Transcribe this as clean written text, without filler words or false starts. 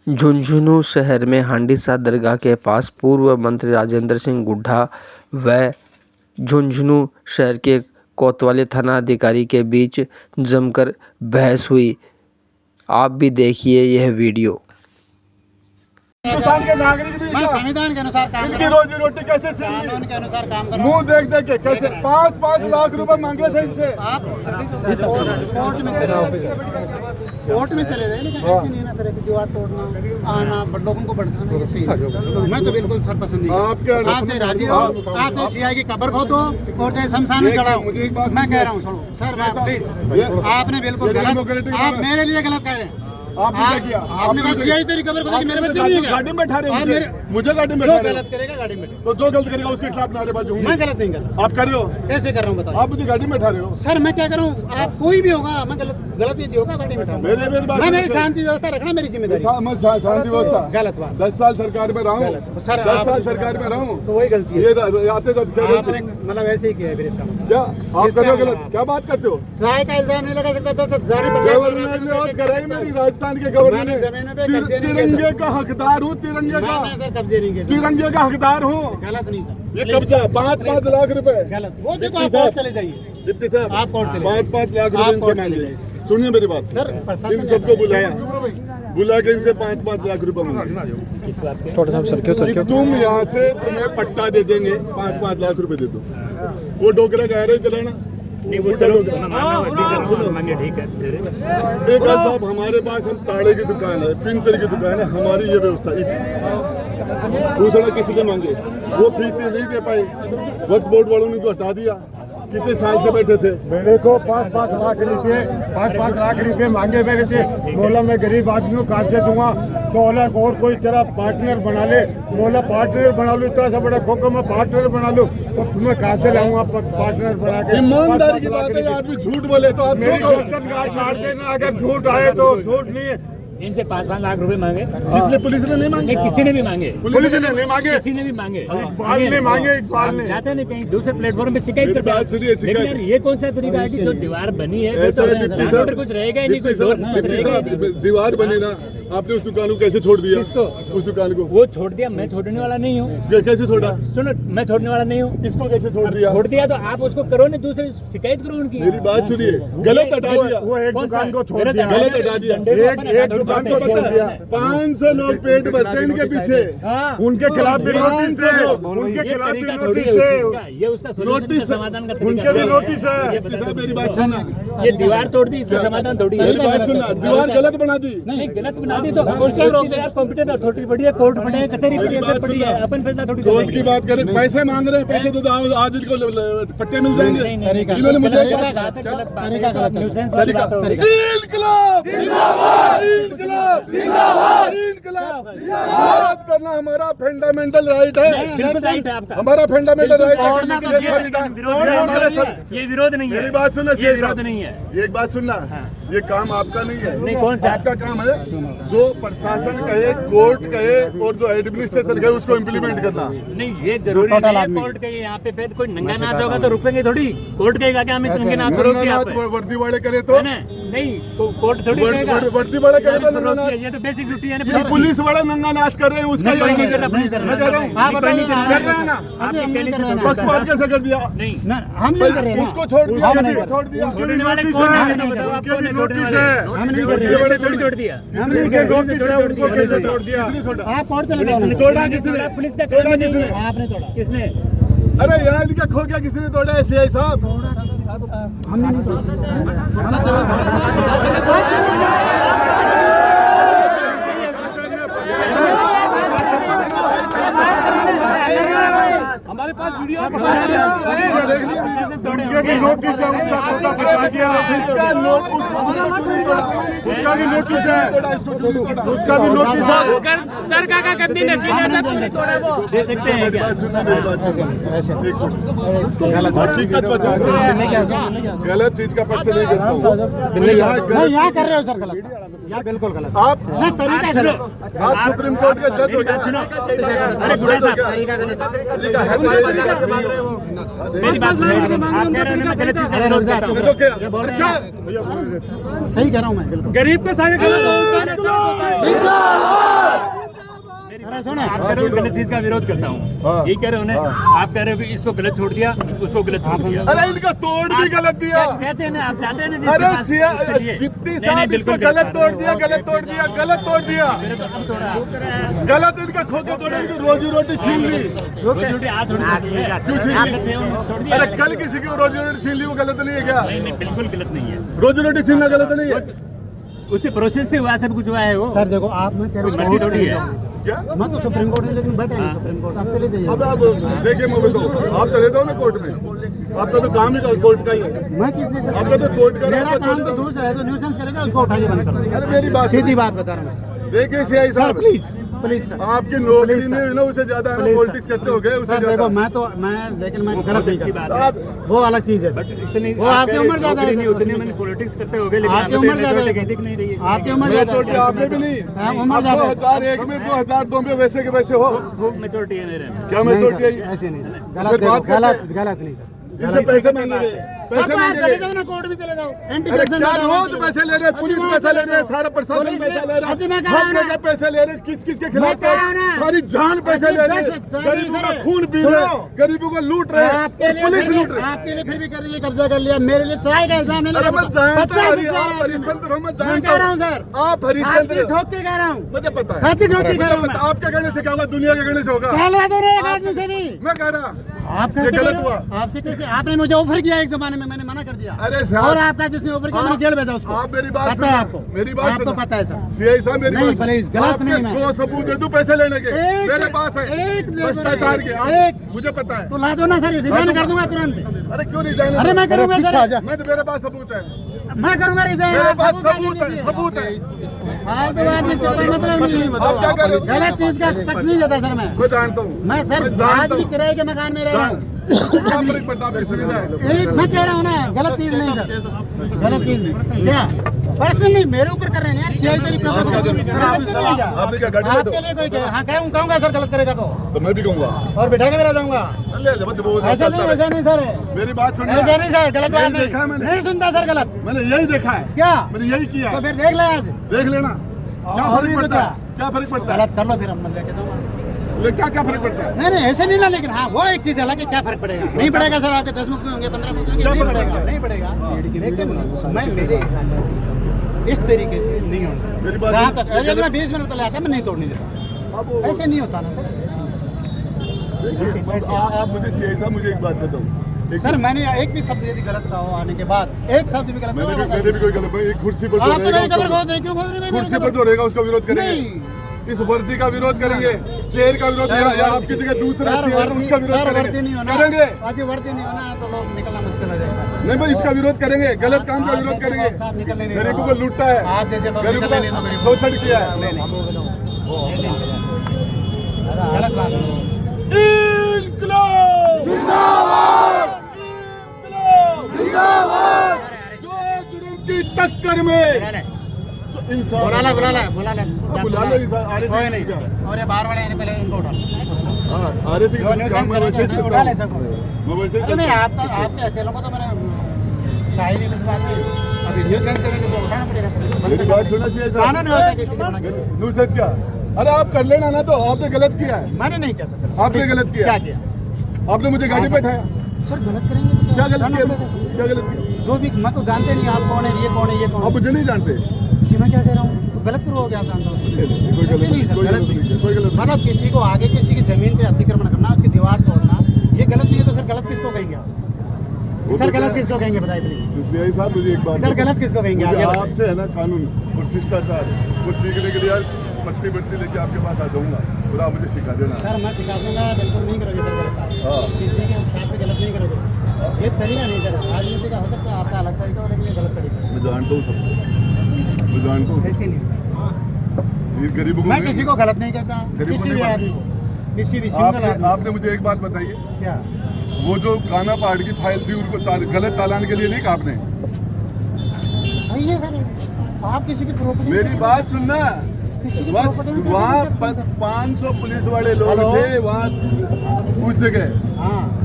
झुंझुनू शहर में हांडीसा दरगाह के पास पूर्व मंत्री राजेंद्र सिंह हुड्डा व झुंझुनू शहर के कोतवाली थाना अधिकारी के बीच जमकर बहस हुई। आप भी देखिए यह वीडियो। हिंदुस्तान के नागरिक भी संविधान के अनुसार काम इनकी रोजी रोटी कैसे सही कानून के अनुसार काम करो। मुंह देख देख के कैसे 5-5 लाख रुपए मांगे थे इनसे। आप कोर्ट में चले गए लेकिन ऐसे नहीं ना सर, ऐसे दीवार तोड़ना आना लोगों को भड़काना ये सही है। मैं तो बिल्कुल सर पसंद नहीं। आप चाहे राजी हो, आप चाहे सीआई की कब्र खोदो और चाहे शमशान में चढ़ाओ, मैं कह रहा हूँ सुनो सर प्लीज, आपने बिल्कुल गलत, आप मेरे लिए गलत कह रहे हैं। आपने क्या किया? आपने कहा सीआई तेरी कब्र खोदी, मेरे बच्चे नहीं है। गाड़ी में बैठा रहे हो मुझे गाड़ी में जो बैठा रहे गलत करेगा गाड़ी में, तो जो गलत करेगा उसके खिलाफ नारेबाजी होंगी। मैं गलत नहीं कर रहा। आप कर रहे हो? कैसे कर रहा हूँ बताओ? आप मुझे गाड़ी में बैठा रहे हो। सर मैं क्या करूँ, आप कोई भी होगा, मैं गलत यदि होगा गाड़ी में मैं मेरी शांति व्यवस्था रखना मेरी जिम्मेदारी। शांति व्यवस्था गलत बात। 10 साल सरकार में रहा हूँ, सर 10 साल सरकार में रहा हूँ, तो वही गलती है। ये आते जाते क्या आपने मतलब ऐसे ही किया है फिर इसका मतलब क्या आप कर रहे हो गलत? क्या बात करते हो? चाय का इल्जाम नहीं लगा सकता 10,000 गवर्नर ने और कराई मेरी राजस्थान के गवर्नर ने। जमीनों पे कब्जे नहीं किए तिरंगे का हकदार हूँ, तिरंगे का मैंने सर कब्जे नहीं किए। तिरंगे का हकदार हूँ। गलत नहीं सर, ये कब्जा 5-5 लाख रुपए। गलत। वो देखो आप कोर्ट चले जाइए, डिप्टी साहब आप कोर्ट चले 5-5 लाख आप रुपए इनसे कोर्ट मांगे। चले जाइए। सुनिए मेरी बात सर इन प्रशासन सबको बुला के इनसे 5-5 लाख रुपए मांगे। इस बात के कि तुम यहाँ से तुम्हें पट्टा दे देंगे, 5-5 लाख रुपए दे दो। वो डोकरा कह रहे चलाना नहीं वो चलो मांगे ठीक है। देखा साहब हमारे पास हम ताड़े की दुकान है, पिंचर की दुकान है, हमारी ये व्यवस्था इस दूसरा किसी ने मांगे वो फीस नहीं दे पाए, वक्त बोर्ड वालों ने उनको हटा दिया। कितने साल से बैठे थे? मेरे को 5-5 लाख रुपए मांगे मेरे से। बोला मैं गरीब आदमी हूँ, कहाँ से दूंगा? तो बोला और कोई तेरा पार्टनर बना ले। बोला पार्टनर बना लूँ, इतना सा बड़ा खोखो मैं पार्टनर बना लूँ तो मैं कहाँ से लाऊंगा पार्टनर बना के? ईमानदारी की बात है, आदमी झूठ बोले तो आप मेरी गर्दन काट देना अगर झूठ आए तो। झूठ नहीं है। इनसे 5-5 लाख रुपए मांगे। इसलिए पुलिस ने नहीं मांगे, नहीं किसी ने भी मांगे, पुलिस ने नहीं मांगे, किसी ने भी मांगे। इकबाल ने मांगे, इकबाल ने। जाते नहीं कहीं दूसरे प्लेटफॉर्म पे शिकायत करते बात सुनिए, हैं। लेकिन यार ये कौन सा तरीका है कि जो दीवार बनी है वो तो कुछ रहेगा ही नहीं, कुछ रहेगा ही नहीं। दीवार बनी ना, आपने उस दुकान को कैसे छोड़ दिया? किसको? उस दुकान को वो छोड़ दिया, मैं छोड़ने वाला नहीं हूँ। कैसे छोड़ा? सुनो मैं छोड़ने वाला नहीं हूँ। इसको कैसे छोड़ दिया? छोड़ दिया तो आप उसको करो ना, दूसरे शिकायत करो उनकी। मेरी बात सुनिए, गलत हटा दिया। वो एक दुकान को छोड़ दिया, गलत हटा दिया। एक दुकान को छोड़ दिया। 500 लोग पेट भरते हैं इनके पीछे। उनके खिलाफ भी नोटिस है, उनके खिलाफ भी नोटिस है। ये उसका नोटिस समाधान का उनके भी नोटिस है। मेरी बात सुनना, ये दीवार तोड़ दी, इसका समाधान थोड़ी है। मेरी बात सुनना, दीवार गलत बना दी। नहीं गलत बना दी तो कंप्यूटर अथॉरिटी पड़ी है, कोर्ट पड़ी है, कचहरी पड़ी है, सब पड़ी है, अपन फैसला थोड़ी कोर्ट की बात करें, पैसे मांग रहे हैं, पैसे दो आज इनको पट्टे मिल जाएंगे। इन्होंने मुझे गलत बात करना हमारा फंडामेंटल राइट है। बिल्कुल राइट है आपका, हमारा फंडामेंटल राइट है। ये विरोध नहीं है। मेरी बात सुनना, ये विरोध नहीं है। एक बात सुनना, ये काम आपका नहीं है। नहीं कौन सा आपका काम है जो प्रशासन कहे, कोर्ट कहे और जो एडमिनिस्ट्रेशन कहे उसको इम्प्लीमेंट करना। नहीं ये जरूरी नहीं है। कोर्ट कहे यहाँ पे फिर कोई नंगा नाच होगा तो रुकेंगे थोड़ी। कोर्ट कहेगा कि हम इस नंगे नाच को रोकिए यहाँ पे। वर्दी वाले करे तो नहीं कोर्ट थोड़ी कहेगा। वर्दी वाले करे तो नंगा नाच। ये तो बेसिक ड्यूटी है ये ना। पुलिस वाले नंगा नाच कर रहे हैं, उसका कोई नहीं कर रहा, पुलिस मैं कह रहा हूँ कर रहे हैं ना। पक्षपात कैसे कर दिया? नहीं हम नहीं कर रहे हैं। उसको छोड़ दिया, छोड़ दिया। छोड़ने वाले कौन है? बताओ आप कौन है छोड़ने वाले? थोड़ी छोड़ दिया। उनको कैसे छोड़ दिया? आप कोर्ट चले जाओ। तोड़ा किसने? पुलिस का काम नहीं है। आपने तोड़ा। किसने? अरे यहाँ इनका खो गया, किसी ने तोड़ा है? सीआई साहब हमारे पास वीडियो उनके भी नोटिस है, उसका खोटा बचा दिया। जिसका नोट उसको क्यों नहीं तोड़ा? उसका भी नोटिस है, इसको क्यों नहीं तोड़ा? उसका भी नोटिस है। सरकार का गंदी नसीब है वो दे सकते हैं क्या? हकीकत बता रहे हैं, गलत चीज का पक्ष नहीं करता हूँ। मैं यहाँ कर रहे हो सर गलत, यहाँ बिल्कुल गलत। आप नहीं तरीका सुनो, आप सुप्रीम कोर्ट के जज हो गए। अरे गुड़ा साहब मेरी बात सुनो। आप कह रहे हैं मैं गलत चीज कर रहा हूँ। जो क्या? ये बोल रहे हैं सही कह रहा हूँ मैं बिल्कुल। गरीब के साथ अरे सुनो आप कह रहे हो गलत चीज का विरोध करता हूँ, हाँ। ये कह रहे हो ना। आप कह रहे हो कि इसको गलत छोड़ दिया, उसको गलत छोड़ दिया। अरे इनका तोड़ भी गलत दिया। कहते हैं ना, आप चाहते हैं ना जिसके अरे पास- चलिए। डिप्टी नहीं, साहब नहीं, इसको बिल्कुल गलत तोड़ दिया, गलत तोड़ दिया, गलत तोड़ दिया, मेरे तो अब तोड़ा। गलत इनका खोके तोड़ा, इनकी रोजी रोटी छीन ली। रोटी रोटी आज थोड़ी छोड़ी है। क्यों छीन आप ली? कहते हो, तोड़ दिया। अरे कल किसी की रोजी रोटी छीन ली, वो गलत नहीं है क्या? नहीं नहीं, बिल्कुल गलत नहीं है। रोजी रोटी छीनना गलत नहीं है उससे प्रोसेस से हुआ, सब कुछ हुआ है वो। सर देखो आप मैं कह कोई मर्जी थोड़ी है। क्या? मैं तो सुप्रीम कोर्ट में लेकिन बैठे हैं सुप्रीम कोर्ट आप चले जाइए अब आप देखिए मैं बताऊँ, आप चले जाओ ना कोर्ट में, आपका तो काम ही कोर्ट का ही है। मैं किस लिए आपका तो कोर्ट का मेरा आपका काम चले तो जाओ। दूसरा है, तो न्यूसेंस करेगा उसको उठाइए बंद करो। अरे मेरी बात सीधी बात बता रहा हूँ देखिए सीआई सर, साहब, प्लीज प्लीज सर आपकी नौकरी Please, ने sir. ना उसे ज्यादा है ना, Please, पॉलिटिक्स sir. करते हो गए उससे सर देखो ज्यादा। मैं लेकिन मैं गलत बहुत नहीं अच्छी करता बात है। वो अलग चीज है बट सर इतनी वो आपकी उम्र ज्यादा है नहीं, सर, उतनी उसमें मैंने क्या? पॉलिटिक्स करते हो गए, लेकिन आपकी आप उम्र तो ज्यादा है दिख नहीं रही है। आपकी उम्र मैं ज्यादा छोटे है आपने भी नहीं, हाँ, उम्र आप ज्यादा है। 2001 में 2002 में वैसे के वैसे हो। खूब मेच्योरिटी है मेरे में। क्या मैं नहीं छोटी सर, ऐसे नहीं सर। फिर गलत बात देखो, करते गलत गलत नहीं सर इनसे पैसे मांगेंगे, पैसे आप चले मांगेंगे। जाओ ना कोर्ट में चले जाओ एंटी अरे करप्शन क्या वाला रोज चले पैसे जाओ। ले रहे हैं, पुलिस अजी, पैसा ले रहे हैं, चले सारा प्रशासन पुलिस पैसा ले रहा अजी, मैं है, कह हर रहा हूं जगह पैसे ले रहे हैं, किस किस के खिलाफ मैं कह रहा हूं ना। सारी जान पैसे अजी, ले रहे हैं, दस- गरीबों का दस- खून पी रहे हैं, सुनो। गरीबों को लूट रहे हैं, आपके लिए पुलिस फिर लूट भी- रही है। आपके लिए फिर भी कर लीजिए, कब्जा कर लिया मेरे लिए चाय का इल्जाम है अरे मैं जानता 50 हूँ, हजार आप हरिश्चंद्र हो, मैं मैं जानता कह रहा हूँ हूँ। सर आप छाती हरिश्चंद्र, ठोक के कह रहा हूँ मुझे पता है, छाती ठोक के कह रहा मुझे हूँ पता, आपके कहने से क्या होगा, दुनिया के कहने से होगा। पहलवा दो रे एक आदमी से भी मैं कह रहा आप ये कैसे गलत कह रहे हो? हुआ। आपसे कैसे आपने मुझे ऑफर किया एक जमाने में, मैंने मना कर दिया अरे साहब, और आपका जिसने ऑफर किया मैंने जेल भेजा उसको आप मेरी बात पता है सुनो, आपको मेरी बात आपको सुनो। पता है सर सीआई साहब मेरी नहीं, बात सुनो। प्लीज, गलत आपके नहीं मैं। 100 सबूत दे दूं पैसे लेने के, एक- मेरे पास है, एक दे दो भ्रष्टाचार ना। के, एक। मुझे पता है। तो ला दो ना सर रिजाइन कर दूंगा तुरंत अरे क्यों नहीं जाने? अरे मैं करूंगा सर मैं तो, मेरे पास सबूत है, मैं करूंगा रिजाइन मेरे आप पास सबूत सबूत है, दीजिए। सबूत है। फालतू बात में कोई मतलब नहीं है। आप क्या कर रहे हो? गलत चीज का पक्ष नहीं देता सर मैं जानता हूँ, मैं सर आज जानता भी हूँ। किराए के मकान में रह रहा हूँ क्या फर्क पड़ता है, आपकी सुविधा है। एक मैं कह रहा हूँ ना गलत चीज नहीं सर गलत चीज क्या पर्सनल नहीं मेरे ऊपर कर रहे हैं यार सीआई तेरी आपने क्या गाड़ी में आपके लिए कोई हाँ कहूँगा सर गलत करेगा तो मैं भी कहूँगा, और बिठा के मेरा जाऊंगा ले ले, मत बोल, ऐसा नहीं चलता नहीं सर रहे। मेरी बात सुनिए, ऐसा नहीं सर गलत बात यही नहीं देखा है मैंने, नहीं सुनता सर गलत मैंने यही देखा है, क्या मैंने यही किया तो है। फिर देख ले आज देख लेना क्या और फर्क नहीं तो पड़ता है, क्या फर्क पड़ता है, गलत कर लो फिर हम लेके जाऊंगा क्या फर्क पड़ता है। नहीं नहीं ऐसे नहीं ना लेकिन हाँ वो एक चीज अलग है क्या फर्क पड़ेगा नहीं पड़ेगा सर आपके 10 मुक्त में होंगे 15 मुक्त में होंगे नहीं पड़ेगा नहीं पड़ेगा लेकिन मैं मेरे इस तरीके से नहीं मेरी होता बात जहाँ सुन- तक अगर मैं 20 मिनट पहले आता मैं नहीं तोड़ने देता ऐसे नहीं होता ना सर आप मुझे सीआई साहब मुझे एक बात बताओ, सर मैंने एक भी शब्द यदि गलत कहा हो आने के बाद एक शब्द भी गलत मैंने भी कोई गलत, एक कुर्सी पर आप तो मेरी जो खबर रहेगा खोद रहे क्यों खोद रहे कुर्सी पर जो रहेगा उसका विरोध करेंगे, नहीं इस वर्दी का विरोध करेंगे, चेयर का विरोध, या आपकी जगह दूसरा सर चेयर है तो उसका विरोध वर्दी नहीं होना करेंगे। आज वर्दी नहीं होना तो लोग निकलना मुश्किल हो जाएगा नहीं भाई इसका विरोध करेंगे, गलत काम का आप विरोध जैसे करेंगे, लोग साहब निकलने नहीं गरीबों देगा। को लूटता है, आप जैसे लोग गरीबों निकलने नहीं दो गरीबों को शोषण किया है। गलत बात है। इंकलाब जिंदाबाद, इंकलाब जिंदाबाद, जो जुर्म की टक्कर में इंसान बुला ला बुला ला बुला ला बुला लो इंसान, आरे से कोई नहीं क्या? और ये बाहर वाले आने पहले इनको उठा लो। हाँ, आरे से जो न्यूसेंस काम मैं वैसे ही करेंगे करता उठा ले हूँ। सबको मैं वैसे ही अरे नहीं करता हूँ। आपके अकेलों को तो मैंने कहा ही नहीं कुछ बात में अभी न्यूसेंस करेंगे तो उठाना पड़ेगा मेरी बात सुना चाहिए कानून है वैसा किसी को मना किया। न्यूसेंस क्या, अरे आप कर लेना ना, तो आपने गलत किया है, मैंने नहीं किया सर आपने गलत किया। क्या किया आपने मुझे गाड़ी पे बैठाया, सर गलत करेंगे तो क्या गलत करना किया, पड़ेगा। क्या गलत किया, जो भी मैं तो जानते नहीं आप कौन है ये कौन है ये कौन आप है मुझे नहीं जानते। जी मैं क्या कह रहा हूँ तो गलत करोगे आप जानता हूँ कोई ऐसे नहीं सर कोई गलत गलत नहीं किया, कोई गलत नहीं। मतलब किसी को आगे किसी की जमीन पे अतिक्रमण करना उसकी दीवार तोड़ना ये गलत नहीं है तो सर गलत किसको कहेंगे आप वो सर तो गलत क्या- किसको कहेंगे बताइए प्लीज सीआई साहब मुझे एक बात सर गलत किसको कहेंगे मुझे आगे बताइए। आपसे है ना कानून और शिष्टाचार वो सीखने के लिए यार पत्ती बत्ती लेके आपके पास आ जाऊंगा, और आप मुझे सिखा देना। सर मैं सिखा दूंगा बिल्कुल नहीं करोगे सर गलत काम। हाँ। किसी के साथ में गलत नहीं करोगे ये तरीका नहीं सर राजनीति का हो सकता है आपका अलग तरीका हो लेकिन ये गलत तरीका मैं जानता हूँ सबको, मैं जानता हूँ है। ऐसे नहीं ये गरीबों को मैं किसी को गलत नहीं कहता गरीबों किसी ने भी बात- आदमी को किसी भी सिंगल आपने आदमी आपने मुझे एक बात बताइए, को। क्या वो जो काना पहाड़ की फाइल थी उनको गलत चालान के लिए नहीं कहा आपने, सही है सर आप किसी की प्रॉपर्टी मेरी बात सुनना, किसी की बस प्रॉपर्टी में वहाँ कैसे कर सकते हैं, 500 पुलिस वाले लोग हेलो? थे वहाँ उस जगह, सर? हाँ